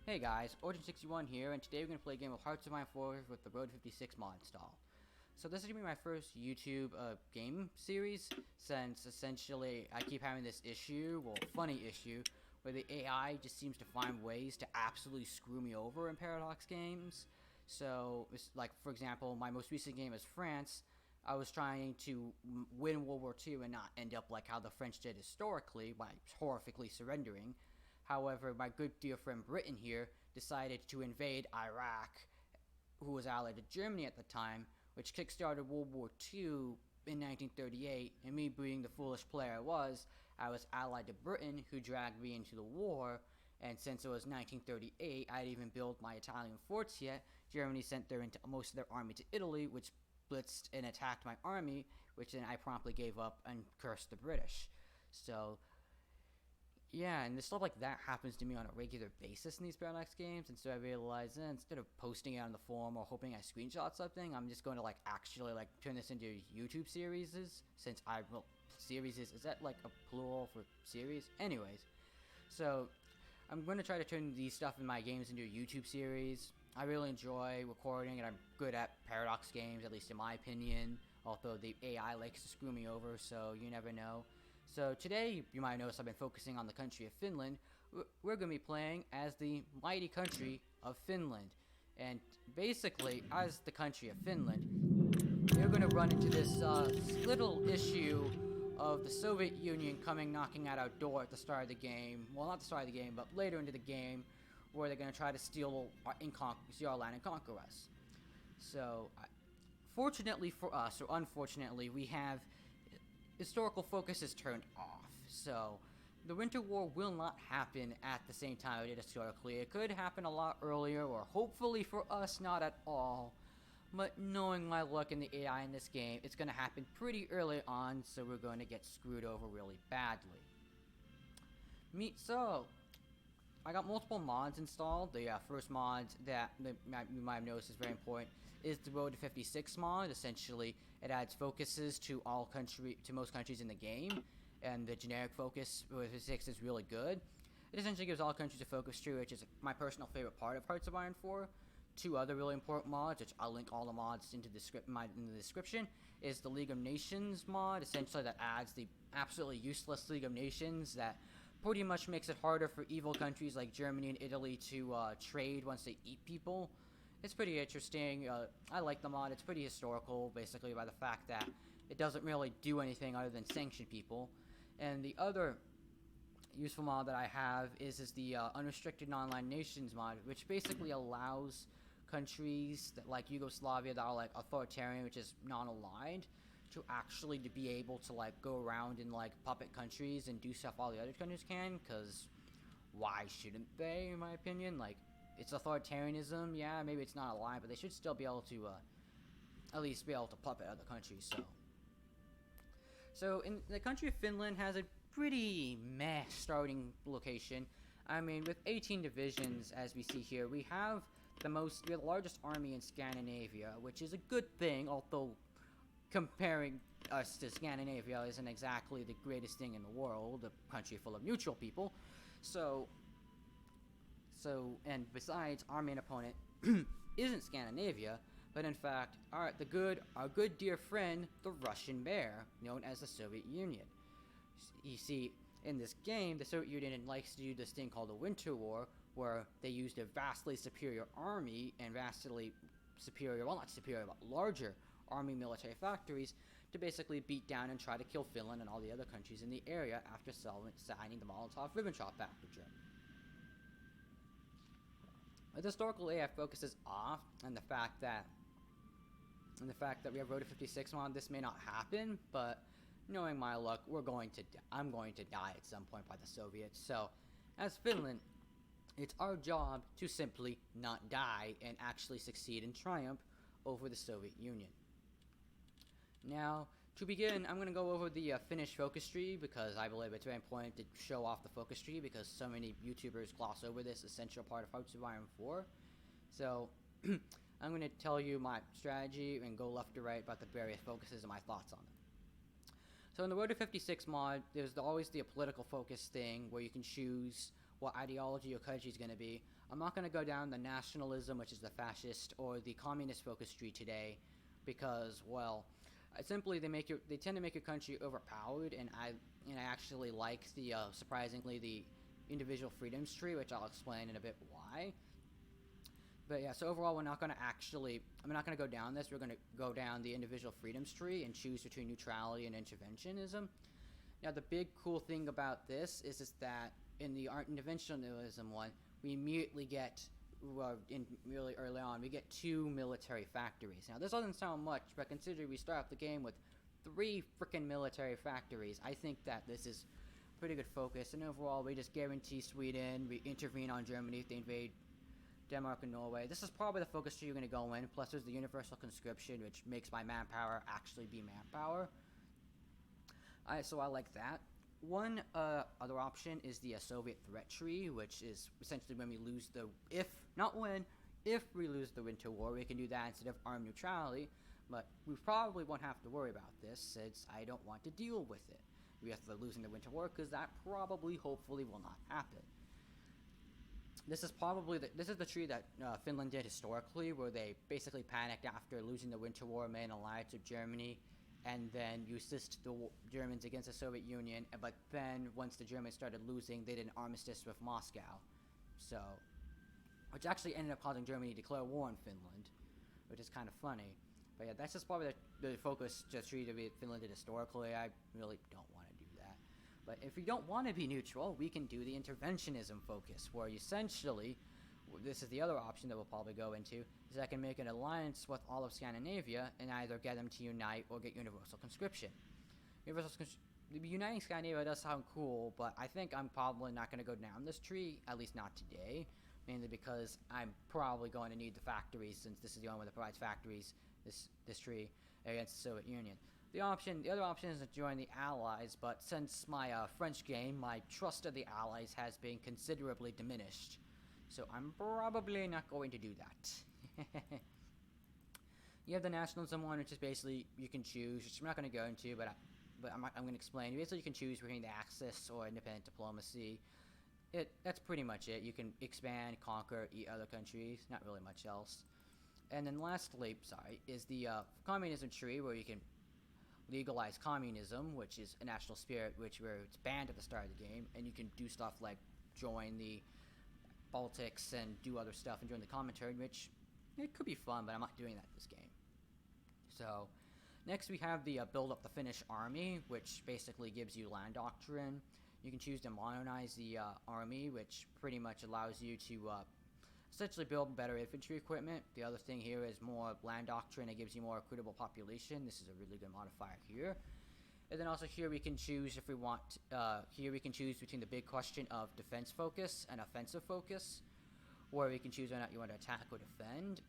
Hey guys, Origin61 here, and today we're going to play a game of Hearts of Iron 4 with the Road 56 mod installed. So this is going to be my first YouTube game series, since essentially I keep having this issue, well, funny issue, where the AI just seems to find ways to absolutely screw me over in Paradox games. So, like, for example, my most recent game is France. I was trying to win World War II and not end up like how the French did historically, by horrifically surrendering. However, my good dear friend Britain here decided to invade Iraq, who was allied to Germany at the time, which kickstarted World War II in 1938, and me being the foolish player I was allied to Britain, who dragged me into the war, and since it was 1938, I hadn't even built my Italian forts yet. Germany sent most of their army to Italy, which blitzed and attacked my army, which then I promptly gave up and cursed the British. So yeah, and stuff like that happens to me on a regular basis in these Paradox games, and so I realized instead of posting it on the forum or hoping I screenshot something, I'm just going to actually turn this into YouTube series, since series is that like a plural for series? Anyways, so I'm going to try to turn these stuff in my games into a YouTube series. I really enjoy recording, and I'm good at Paradox games, at least in my opinion, although the AI likes to screw me over, so you never know. So today, you might notice I've been focusing on the country of Finland. We're going to be playing as the mighty country of Finland. And basically, as the country of Finland, you're going to run into this little issue of the Soviet Union coming knocking at our door at the start of the game. Well, not the start of the game, but later into the game, where they're going to try to steal our land and conquer us. So, fortunately for us, or unfortunately, we have historical focus is turned off. So the Winter War will not happen at the same time it did historically. It could happen a lot earlier, or hopefully for us, not at all. But knowing my luck in the AI in this game, it's going to happen pretty early on, so we're going to get screwed over really badly. So I got multiple mods installed. The first mod that you might have noticed is very important is the Road to 56 mod. Essentially, it adds focuses to most countries in the game, and the generic focus with 56 is really good. It essentially gives all countries a focus tree, which is my personal favorite part of Hearts of Iron 4. Two other really important mods, which I'll link all the mods into the description, is the League of Nations mod. Essentially, that adds the absolutely useless League of Nations that pretty much makes it harder for evil countries like Germany and Italy to trade once they eat people. It's pretty interesting. I like the mod. It's pretty historical, basically, by the fact that it doesn't really do anything other than sanction people. And the other useful mod that I have is the Unrestricted Non-Aligned Nations mod, which basically allows countries that, like Yugoslavia, that are like authoritarian, which is non-aligned, to actually be able to go around in puppet countries and do stuff all the other countries can, because why shouldn't they, in my opinion? It's authoritarianism, yeah, maybe it's not aligned, but they should still be able to at least be able to puppet other countries. So in the country of Finland has a pretty meh starting location. I mean, with 18 divisions, as we see here, we have the largest army in Scandinavia, which is a good thing, although comparing us to Scandinavia isn't exactly the greatest thing in the world, a country full of neutral people. And besides, our main opponent isn't Scandinavia, but in fact, our good dear friend, the Russian bear, known as the Soviet Union. You see, in this game, the Soviet Union likes to do this thing called the Winter War, where they used a vastly superior army and vastly superior, well, not superior, but larger army military factories to basically beat down and try to kill Finland and all the other countries in the area after signing the Molotov-Ribbentrop Pact with Germany. The historical AF focuses off, and the fact that we have Road to 56 mod, this may not happen, but knowing my luck, I'm going to die at some point by the Soviets. So, as Finland, it's our job to simply not die and actually succeed in triumph over the Soviet Union. Now, to begin, I'm going to go over the Finnish focus tree, because I believe it's very important to show off the focus tree, because so many YouTubers gloss over this essential part of Hearts of Iron 4. So, I'm going to tell you my strategy and go left to right about the various focuses and my thoughts on them. So in the Road to 56 mod, there's always the political focus thing, where you can choose what ideology your country is going to be. I'm not going to go down the nationalism, which is the fascist, or the communist focus tree today, because, well, simply they tend to make your country overpowered, and I actually like the surprisingly the individual freedoms tree, which I'll explain in a bit why. But yeah, so overall, I'm not going to go down this. We're going to go down the individual freedoms tree and choose between neutrality and interventionism. Now, the big cool thing about this is that in the interventionism one, we immediately get, really early on, we get 2 military factories. Now, this doesn't sound much, but considering we start off the game with 3 freaking military factories, I think that this is pretty good focus. And overall, we just guarantee Sweden, we intervene on Germany if they invade Denmark and Norway. This is probably the focus tree you're going to go in. Plus, there's the universal conscription, which makes my manpower actually be manpower. Alright, so I like that. One other option is the Soviet threat tree, which is essentially when we lose the if we lose the Winter War, we can do that instead of armed neutrality. But we probably won't have to worry about this, since I don't want to deal with it. We have to losing the Winter War, because that probably, hopefully, will not happen. This is the tree that Finland did historically, where they basically panicked after losing the Winter War, made an alliance with Germany, and then you assist the Germans against the Soviet Union. But then, once the Germans started losing, they did an armistice with Moscow, which actually ended up causing Germany to declare war on Finland, which is kind of funny. But yeah, that's just probably the focus tree that Finland did historically. I really don't want to do that. But if we don't want to be neutral, we can do the interventionism focus, where essentially, this is the other option that we'll probably go into, is I can make an alliance with all of Scandinavia and either get them to unite or get universal conscription. Uniting Scandinavia does sound cool, but I think I'm probably not going to go down this tree, at least not today, mainly because I'm probably going to need the factories, since this is the only one that provides factories, this tree, against the Soviet Union. The other option is to join the Allies, but since my French game, my trust of the Allies has been considerably diminished. So I'm probably not going to do that. You have the nationalism one, which is basically you can choose, which I'm not going to go into, but I'm going to explain. Basically, you can choose between the Axis or independent diplomacy. That's pretty much it. You can expand, conquer, eat other countries. Not really much else. And then lastly, is the communism tree, where you can legalize communism, which is a national spirit, where it's banned at the start of the game, and you can do stuff like join the Baltics and do other stuff and join the Comintern, which it could be fun, but I'm not doing that this game. So next we have the build up the Finnish army, which basically gives you land doctrine. You can choose to modernize the army, which pretty much allows you to essentially build better infantry equipment. The other thing here is more land doctrine. It gives you more recruitable population. This is a really good modifier here. And then also here we can choose if we want, here we can choose between the big question of defense focus and offensive focus, where we can choose whether or not you want to attack or defend.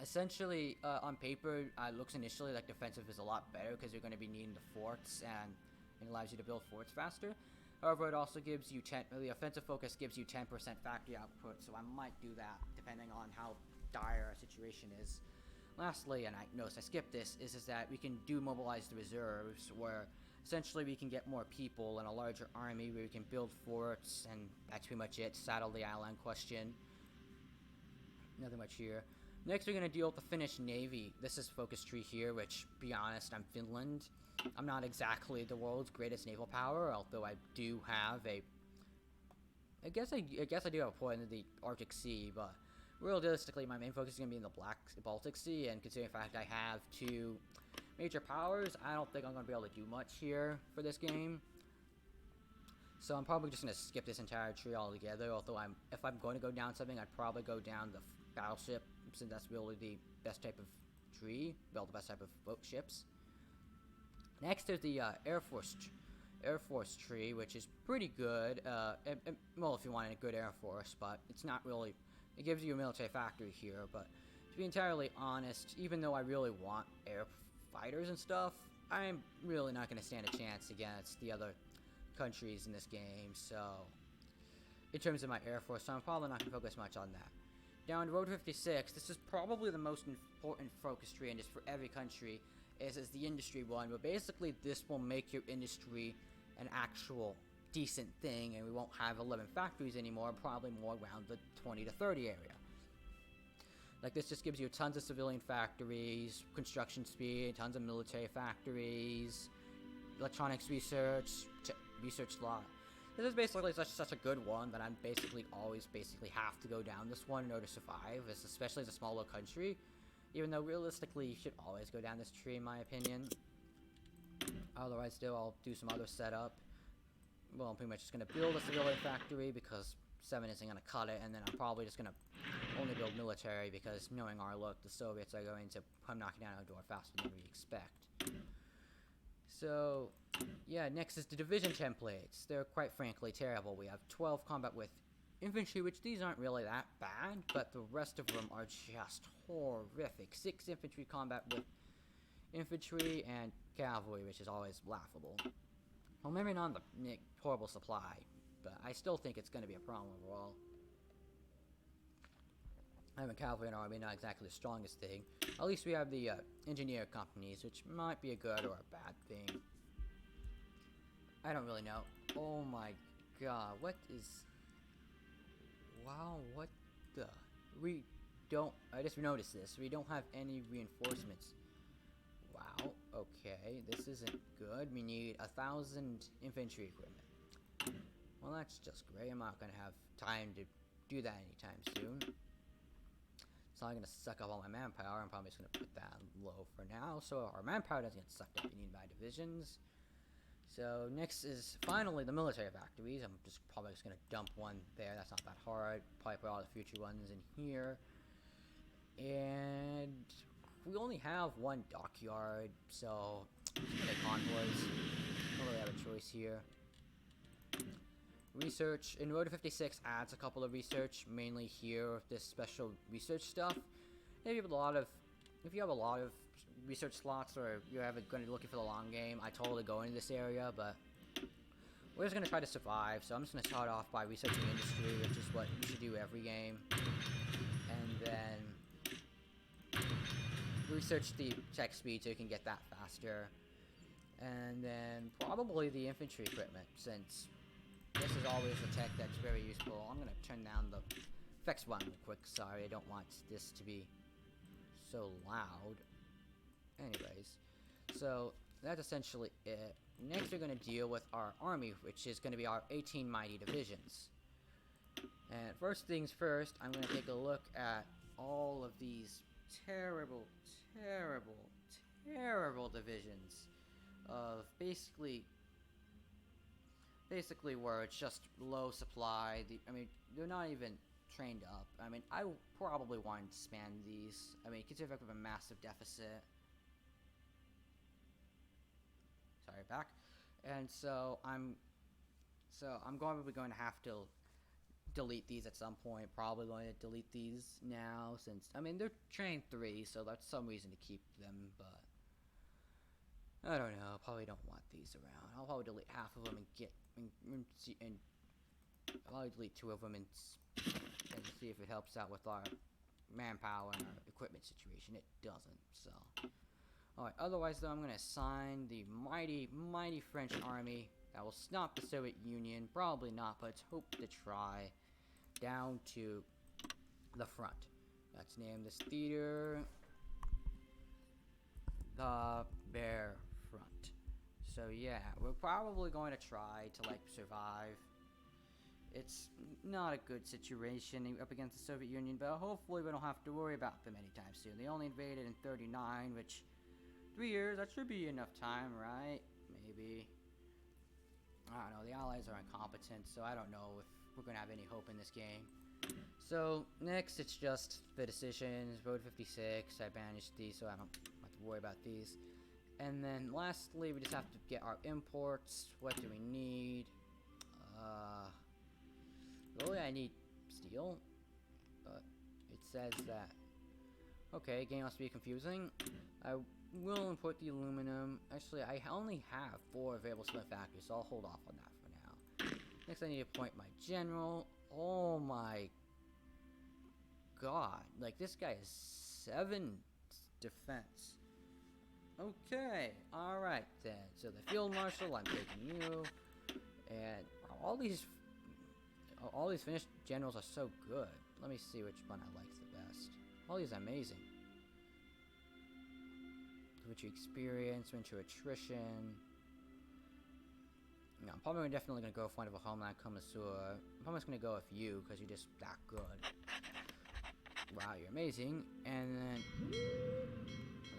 Essentially, on paper, it looks initially like defensive is a lot better, because you're going to be needing the forts, and it allows you to build forts faster. However, it also gives you the offensive focus gives you 10% factory output, so I might do that depending on how dire our situation is. Lastly, and I notice I skipped this, is that we can mobilize the reserves, where essentially we can get more people and a larger army, where we can build forts, and that's pretty much it. Settle the island question. Nothing much here. Next, we're going to deal with the Finnish Navy. This is focus tree here, which, to be honest, I'm Finland. I'm not exactly the world's greatest naval power, although I do have I guess I do have a point in the Arctic Sea, but realistically, my main focus is going to be in the Baltic Sea, and considering the fact I have 2 major powers, I don't think I'm going to be able to do much here for this game. So I'm probably just going to skip this entire tree altogether, although if I'm going to go down something, I'd probably go down the battleship, since that's really the best type of tree, well, the best type of boat ships. Next, there's the Air Force tree, which is pretty good. Well, if you want a good Air Force, but it's not really. It gives you a military factory here, but to be entirely honest, even though I really want air fighters and stuff, I'm really not going to stand a chance against the other countries in this game. So, in terms of my Air Force, so I'm probably not going to focus much on that. Down to Road 56, this is probably the most important focus tree, and just for every country, is the industry one, but basically this will make your industry an actual decent thing, and we won't have 11 factories anymore, probably more around the 20 to 30 area. Like, this just gives you tons of civilian factories, construction speed, tons of military factories, electronics research, research lot. This is basically such a good one that I'm basically always have to go down this one in order to survive, especially as a smaller country. Even though realistically you should always go down this tree in my opinion. Otherwise still I'll do some other setup. Well, I'm pretty much just going to build a civilian factory because 7 isn't going to cut it, and then I'm probably just going to only build military because knowing our luck, the Soviets are going to come knocking down our door faster than we expect. So, yeah, next is the division templates. They're quite frankly terrible. We have 12 combat with infantry, which these aren't really that bad, but the rest of them are just horrific. 6 infantry combat with infantry and cavalry, which is always laughable. Well, maybe not the horrible supply, but I still think it's going to be a problem overall. Having cavalry in our army, not exactly the strongest thing. At least we have the engineer companies, which might be a good or a bad thing. I don't really know. Oh my god, what is... Wow, what the... We don't... I just noticed this. We don't have any reinforcements. Wow, okay, this isn't good. We need 1,000 infantry equipment. Well, that's just great. I'm not going to have time to do that anytime soon. So I'm going to suck up all my manpower. I'm probably just going to put that low for now, so our manpower doesn't get sucked up in by divisions. So next is finally the military factories. I'm just probably just going to dump one there. That's not that hard. Probably put all the future ones in here. And we only have one dockyard, so convoys. Don't really have a choice here. Research in Road 56 adds a couple of research, mainly here with this special research stuff. If you have a lot of research slots, or you're going to be looking for the long game, I totally go into this area, but we're just going to try to survive. So I'm just going to start off by researching industry, which is what you should do every game, and then research the tech speed so you can get that faster, and then probably the infantry equipment, since this is always a tech that's very useful. I'm going to turn down the effects one real quick. Sorry, I don't want this to be so loud. Anyways, so that's essentially it. Next, we're going to deal with our army, which is going to be our 18 mighty divisions. And first things first, I'm going to take a look at all of these terrible, terrible, terrible divisions of basically where it's just low supply. I mean, they're not even trained up. I mean, I probably want to expand these. I mean, consider if I have a massive deficit. Sorry, back. And so I'm probably going to have to delete these at some point. Probably going to delete these now, since I mean they're trained 3, so that's some reason to keep them. But I don't know. Probably don't want these around. I'll probably delete half of them and I'll probably delete 2 of them and see if it helps out with our manpower and our equipment situation. It doesn't. So, alright. Otherwise, though, I'm going to assign the mighty, mighty French army that will stop the Soviet Union. Probably not, but let's hope to try. Down to the front. Let's name this theater the Bear Front. So yeah, we're probably going to try to like survive. It's not a good situation up against the Soviet Union, but hopefully we don't have to worry about them anytime soon. They only invaded in 39, which 3 years, that should be enough time, right? Maybe. I don't know, the Allies are incompetent, so I don't know if we're going to have any hope in this game. So, next it's just the decisions. Road 56, I banished these, so I don't have to worry about these. And then lastly, we just have to get our imports. What do we need? Really, I need steel. But it says that... Okay, game must be confusing. I will import the aluminum. Actually, I only have 4 available cement factories, so I'll hold off on that for now. Next, I need to appoint my general. Oh my god. Like, this guy is 7 defense. Okay, alright then. So the field marshal, I'm taking you. And all these Finnish generals are so good. Let me see which one I like the best. All these are amazing. Winter experience, winter attrition. No, I'm probably definitely gonna go with one of a homeland connoisseur. I'm probably just gonna go with you because you're just that good. Wow, you're amazing. And then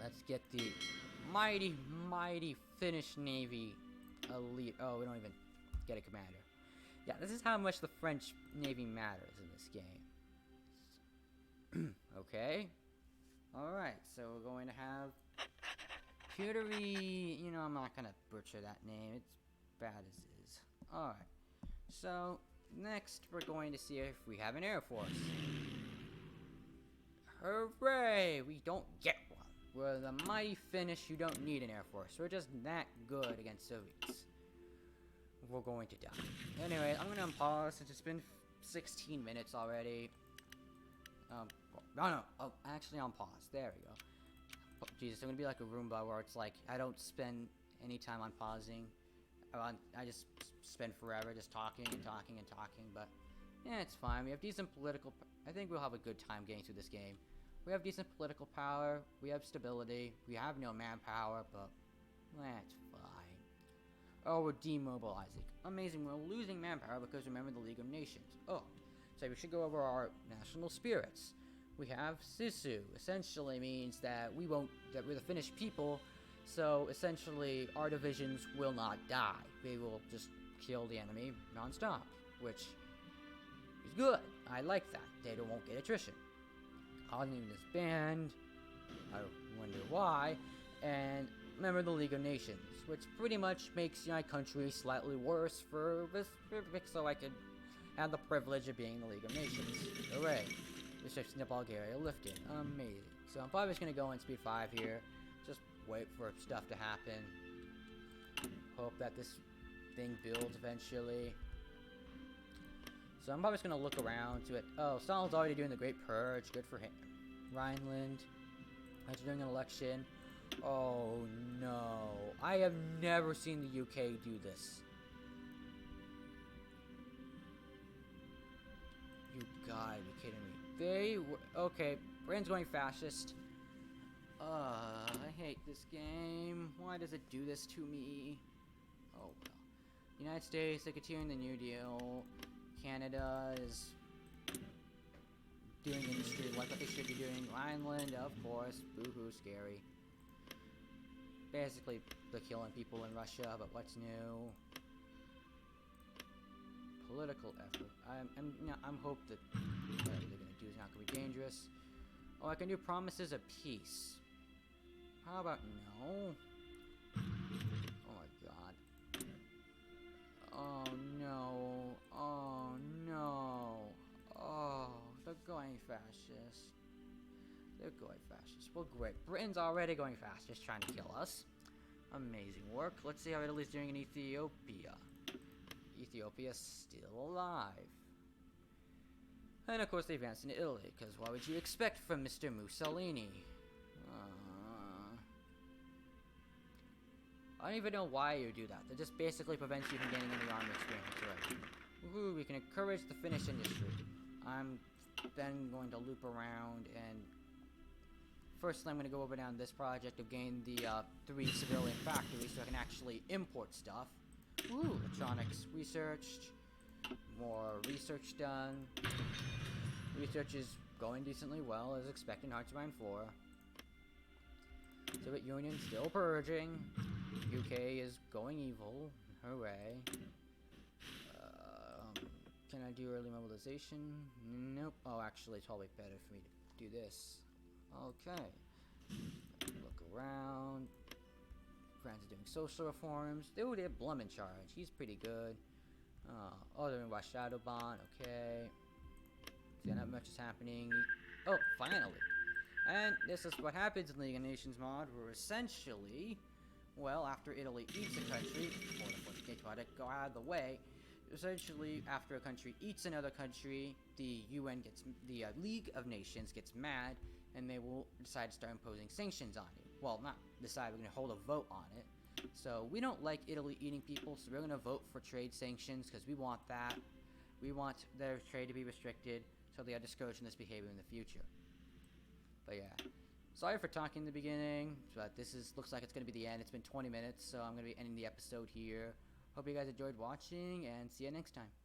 let's get the mighty, mighty Finnish Navy elite. Oh, we don't even get a commander. Yeah, this is how much the French Navy matters in this game. Okay. Alright, so we're going to have Pewtery. You know, I'm not gonna butcher that name. It's bad as is. Alright. So, next we're going to see if we have an Air Force. Hooray! We don't get one. We're the mighty Finnish who don't need an Air Force. We're just that good against Soviets. We're going to die. Anyway, I'm gonna unpause since it's been 16 minutes already. No, actually on pause. There we go. Oh, Jesus, I'm gonna be like a Roomba where it's like, I don't spend any time on pausing. I just spend forever just talking and talking and talking, but yeah, it's fine. We have decent political... I think we'll have a good time getting through this game. We have decent political power, we have stability, we have no manpower, but that's fine. Oh, we're demobilizing. Amazing, we're losing manpower because remember the League of Nations. Oh, so we should go over our national spirits. We have Sisu, essentially means that that we're the Finnish people, so essentially our divisions will not die. They will just kill the enemy non-stop, which is good. I like that. They won't get attrition. I'll name this band. I wonder why. And remember the League of Nations, which pretty much makes my country slightly worse so I could have the privilege of being in the League of Nations. Hooray. Restrictions to Bulgaria lifted. Amazing. So I'm probably just going to go in speed 5 here. Just wait for stuff to happen. Hope that this thing builds eventually. So I'm probably just going to look around to it. Oh, Stalin's already doing the Great Purge. Good for him. Rhineland. After doing an election. Oh no. I have never seen the UK do this. You gotta be kidding me. Okay, Britain's going fascist. I hate this game. Why does it do this to me? Oh well. United States, they're continuing the New Deal. Canada is doing industry like what they should be doing. Rhineland, of course. Boo-hoo, scary. Basically, they're killing people in Russia, but what's new? Political effort. I'm hope that whatever they're gonna do is not gonna be dangerous. Oh, I can do promises of peace. How about no? Oh my god. Oh no. Oh no. Oh, they're going fascist. They're going fascist. Well, great. Britain's already going fascist, trying to kill us. Amazing work. Let's see how Italy's doing in Ethiopia. Ethiopia's still alive. And of course they advanced into Italy, because what would you expect from Mr. Mussolini? I don't even know why you do that. That just basically prevents you from getting any army experience already. Woohoo, we can encourage the Finnish industry. I'm then going to loop around and... Firstly, I'm going to go over down this project of getting the 3 civilian factories so I can actually import stuff. Ooh, electronics researched. More research done. Research is going decently well, as expected in HOI4. Soviet Union still purging. UK is going evil. Hooray. Can I do early mobilization? Nope. Oh, actually, it's probably better for me to do this. Okay. Look around. France is doing social reforms. Ooh, they have Blum in charge. He's pretty good. Oh, they're in West Shadowbahn. Okay. See, not much is happening. Oh, finally. And this is what happens in League of Nations mod, where essentially, well, after Italy eats a country, before the product go out of the way, essentially, after a country eats another country, the League of Nations gets mad, and they will decide to start imposing sanctions on you. Well, not decide, we're going to hold a vote on it. So we don't like Italy eating people, so we're going to vote for trade sanctions because we want that. We want their trade to be restricted so they are discouraged from this behavior in the future. But yeah, sorry for talking in the beginning, but looks like it's going to be the end. It's been 20 minutes, so I'm going to be ending the episode here. Hope you guys enjoyed watching, and see you next time.